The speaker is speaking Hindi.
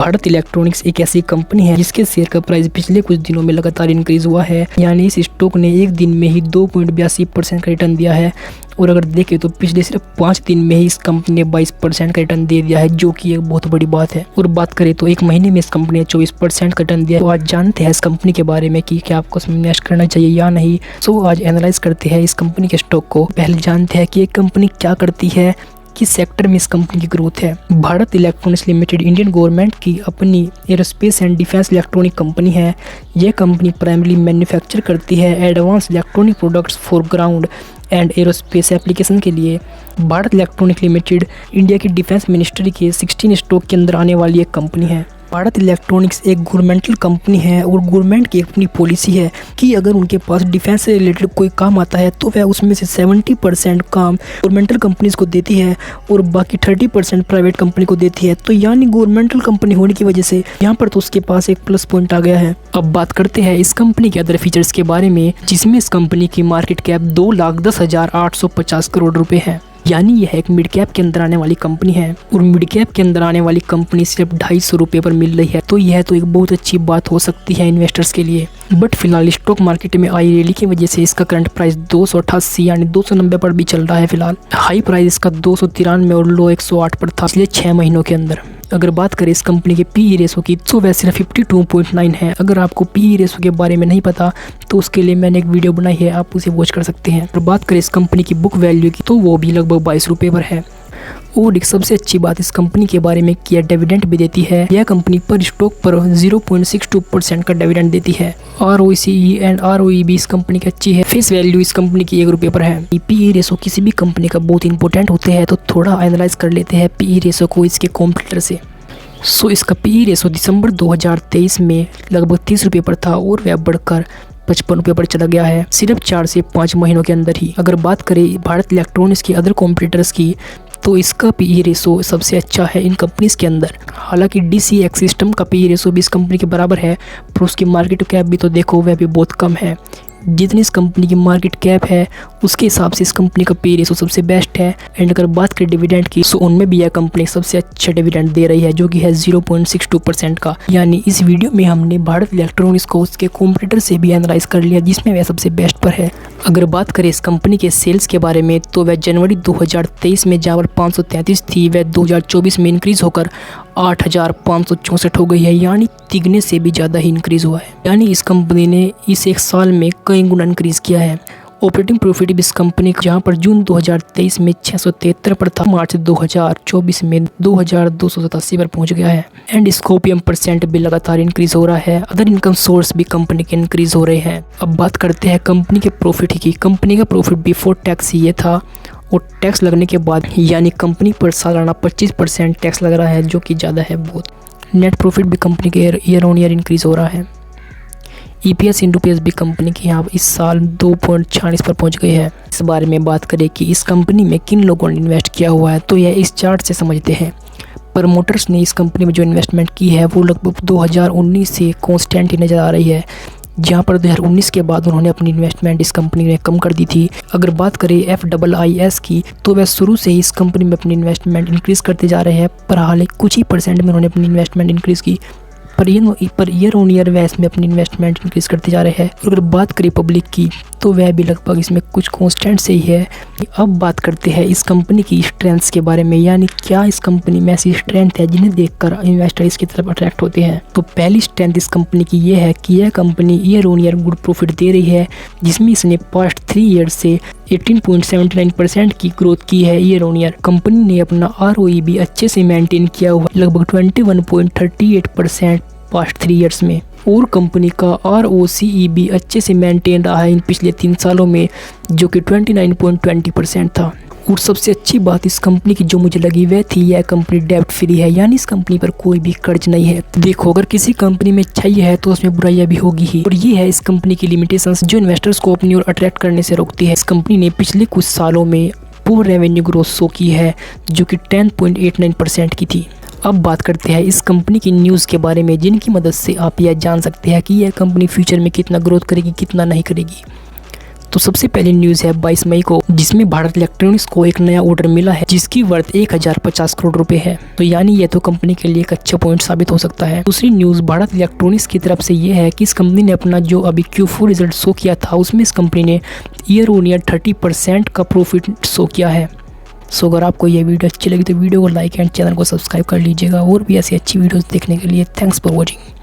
भारत इलेक्ट्रॉनिक्स एक ऐसी कंपनी है जिसके शेयर का प्राइस पिछले कुछ दिनों में लगातार इंक्रीज हुआ है। यानी इस स्टॉक ने एक दिन में ही 2.82% का रिटर्न दिया है। और अगर देखें तो पिछले सिर्फ 5 दिन में ही इस कंपनी ने 22% का रिटर्न दे दिया है, जो कि एक बहुत बड़ी बात है। और बात करें तो एक महीने में इस कंपनी ने 24% का रिटर्न दिया है। तो आज जानते हैं इस कंपनी के बारे में कि क्या आपको इसमें इन्वेस्ट करना चाहिए या नहीं। सो आज एनालाइज करते हैं इस कंपनी के स्टॉक को। पहले जानते हैं कि एक कंपनी क्या करती है, किस सेक्टर में इस कंपनी की ग्रोथ है। Bharat electronics limited Indian government की अपनी aerospace and defence electronic company है। यह कंपनी प्राइमरी मैन्युफैक्चर करती है advance electronic products for ground and aerospace application के लिए। भारत इलेक्ट्रॉनिक लिमिटेड इंडिया की डिफेंस मिनिस्ट्री के 16 स्टॉक के अंदर आने वाली एक कंपनी है। भारत इलेक्ट्रॉनिक्स एक गवर्नमेंटल कंपनी है और गवर्नमेंट की अपनी पॉलिसी है कि अगर उनके पास डिफेंस से रिलेटेड कोई काम आता है तो वह उसमें से 70% काम गवर्नमेंटल कंपनीज को देती है और बाकी 30% प्राइवेट कंपनी को देती है। तो यानी गवर्नमेंटल कंपनी होने की वजह से यहाँ पर तो उसके पास एक प्लस पॉइंट आ गया है। अब बात करते हैं इस कंपनी के अदर फीचर्स के बारे में, जिसमें इस कंपनी की मार्केट कैप 2,10,850 करोड़ रुपए है। यानी यह एक मिड कैप के अंदर आने वाली कंपनी है और मिड कैप के अंदर आने वाली कंपनी सिर्फ 250 रुपये पर मिल रही है। तो यह तो एक बहुत अच्छी बात हो सकती है इन्वेस्टर्स के लिए। बट फिलहाल स्टॉक मार्केट में आई रैली की वजह से इसका करंट प्राइस 288 यानी 290 पर भी चल रहा है। फिलहाल हाई प्राइस इसका 293 और लो 108 पर था पिछले 6 महीनों के अंदर। अगर बात करें इस कंपनी के पीई रेशो की तो वह सिर्फ 52.9 है। अगर आपको पीई रेशो के बारे में नहीं पता तो उसके लिए मैंने एक वीडियो बनाई है, आप उसे वॉच कर सकते हैं। अगर बात करें इस कंपनी की बुक वैल्यू की तो वो भी लगभग 22 रुपये पर है। और एक सबसे अच्छी बात इस कंपनी के बारे में कि यह डिविडेंड भी देती है। यह कंपनी पर स्टॉक पर 0.62% का डिविडेंड देती है। ROCE एंड ROE भी इस कंपनी की अच्छी है। फेस वैल्यू इस कंपनी की 1 रुपये पर है। पीई रेशो किसी भी कंपनी का बहुत इंपॉर्टेंट होते हैं, तो थोड़ा एनालाइज कर लेते हैं पीई रेशो को इसके कॉम्पिटिटर से। इसका पीई रेशो दिसंबर 2023 में लगभग 30 रुपये पर था और वह बढ़कर 55 रुपये पर चला गया है सिर्फ 4 से 5 महीनों के अंदर ही। अगर बात करें भारत इलेक्ट्रॉनिक्स के अदर कॉम्पिटिटर्स की तो इसका पीई रेशो सबसे अच्छा है इन कंपनीज के अंदर। हालांकि DCX सिस्टम का पीई रेशो भी इस कंपनी के बराबर है, पर उसकी मार्केट कैप भी तो देखो वह भी बहुत कम है। जितनी इस कंपनी की मार्केट कैप है उसके हिसाब से इस कंपनी का पी रेशो सबसे बेस्ट है। एंड अगर बात करें डिविडेंड की तो उनमें भी यह कंपनी सबसे अच्छा डिविडेंड दे रही है, जो कि है 0.62% का। यानी इस वीडियो में हमने भारत इलेक्ट्रॉनिक्स को उसके कॉम्पिटिटर से भी एनालाइज कर लिया, जिसमें वह सबसे बेस्ट पर है। अगर बात करें इस कंपनी के सेल्स के बारे में तो वह जनवरी 2023 में जहाँ पर 533 थी वह 2024 में इंक्रीज होकर 8,564 हो गई है। यानी तिगने से भी ज़्यादा ही इंक्रीज हुआ है। यानी इस कंपनी ने इस एक साल में कई गुना इंक्रीज किया है। ऑपरेटिंग प्रॉफिट भी इस कंपनी का जहाँ पर जून 2023 में 673 पर था, मार्च 2024 में 2,287 पर पहुँच गया है। एंड इसका OPM % भी लगातार इंक्रीज हो रहा है। अदर इनकम सोर्स भी कंपनी के इंक्रीज हो रहे हैं। अब बात करते हैं कंपनी के प्रॉफिट की। कंपनी का प्रॉफिट बिफोर टैक्स ये था और टैक्स लगने के बाद यानी कंपनी पर सालाना 25% टैक्स लग रहा है, जो कि ज़्यादा है बहुत। नेट प्रॉफिट भी कंपनी के ईयर ऑन ईयर इंक्रीज हो रहा है। EPS इन रुपीज़ भी कंपनी की यहाँ इस साल 2.46 पर पहुँच गई है। इस बारे में बात करें कि इस कंपनी में किन लोगों ने इन्वेस्ट किया हुआ है तो यह इस चार्ट से समझते हैं। प्रमोटर्स ने इस कंपनी में जो इन्वेस्टमेंट की है वो लगभग 2019 से कॉन्स्टेंट ही नज़र आ रही है, जहाँ पर 2019 के बाद उन्होंने अपनी इन्वेस्टमेंट इस कंपनी में कम कर दी थी। अगर बात करें FIIS की तो वह शुरू से ही इस कंपनी में अपनी इन्वेस्टमेंट इंक्रीज़ करते जा रहे हैं, पर हाल कुछ ही % में उन्होंने अपनी इन्वेस्टमेंट इंक्रीज़ की, पर ईयर ऑन ईयर वह इसमें अपनी इन्वेस्टमेंट इंक्रीज़ करते जा रहे हैं। अगर बात करें पब्लिक की तो वह भी लगभग इसमें कुछ कॉन्स्टेंट से ही है। अब बात करते हैं इस कंपनी की स्ट्रेंथ्स के बारे में, यानी क्या इस कंपनी में ऐसी स्ट्रेंथ है जिन्हें देखकर इन्वेस्टर इसकी तरफ अट्रैक्ट होते हैं। तो पहली स्ट्रेंथ इस कंपनी की ये है कि यह company year on year good profit दे रही है, जिसमें इसने पास्ट 3 ईयर्स से 18.79% की ग्रोथ की है ईयर ऑन ईयर। कंपनी ने अपना ROE भी अच्छे से मेंटेन किया हुआ, लगभग 21.38% पास्ट 3 ईयर्स में। और कंपनी का ROCE भी अच्छे से मेंटेन रहा है इन पिछले 3 सालों में, जो कि 29.20% था। और सबसे अच्छी बात इस कंपनी की जो मुझे लगी वह थी यह कंपनी डेब्ट फ्री है, यानी इस कंपनी पर कोई भी कर्ज नहीं है। देखो अगर किसी कंपनी में अच्छाई है तो उसमें बुराइयां भी होगी ही, और ये है इस कंपनी की लिमिटेशंस जो इन्वेस्टर्स को अपनी ओर अट्रैक्ट करने से रोकती है। इस कंपनी ने पिछले कुछ सालों में पुअर रेवेन्यू ग्रोथ शो की है, जो कि 10.89% की थी। अब बात करते हैं इस कंपनी की न्यूज़ के बारे में, जिनकी मदद से आप यह जान सकते हैं कि यह कंपनी फ्यूचर में कितना ग्रोथ करेगी कितना नहीं करेगी। तो सबसे पहली न्यूज है 22 मई को, जिसमें भारत इलेक्ट्रॉनिक्स को एक नया ऑर्डर मिला है जिसकी वर्थ 1050 करोड़ रुपए है। तो यानी ये तो कंपनी के लिए एक अच्छा पॉइंट साबित हो सकता है। दूसरी न्यूज भारत इलेक्ट्रॉनिक्स की तरफ से ये है कि इस कंपनी ने अपना जो अभी Q4 रिजल्ट शो किया था उसमें इस कंपनी ने ईयर ऑन ईयर 30% का प्रॉफिट शो किया है। सो अगर आपको ये वीडियो अच्छी लगी तो वीडियो को लाइक एंड चैनल को सब्सक्राइब कर लीजिएगा और भी ऐसी अच्छी वीडियोस देखने के लिए। Thanks for watching.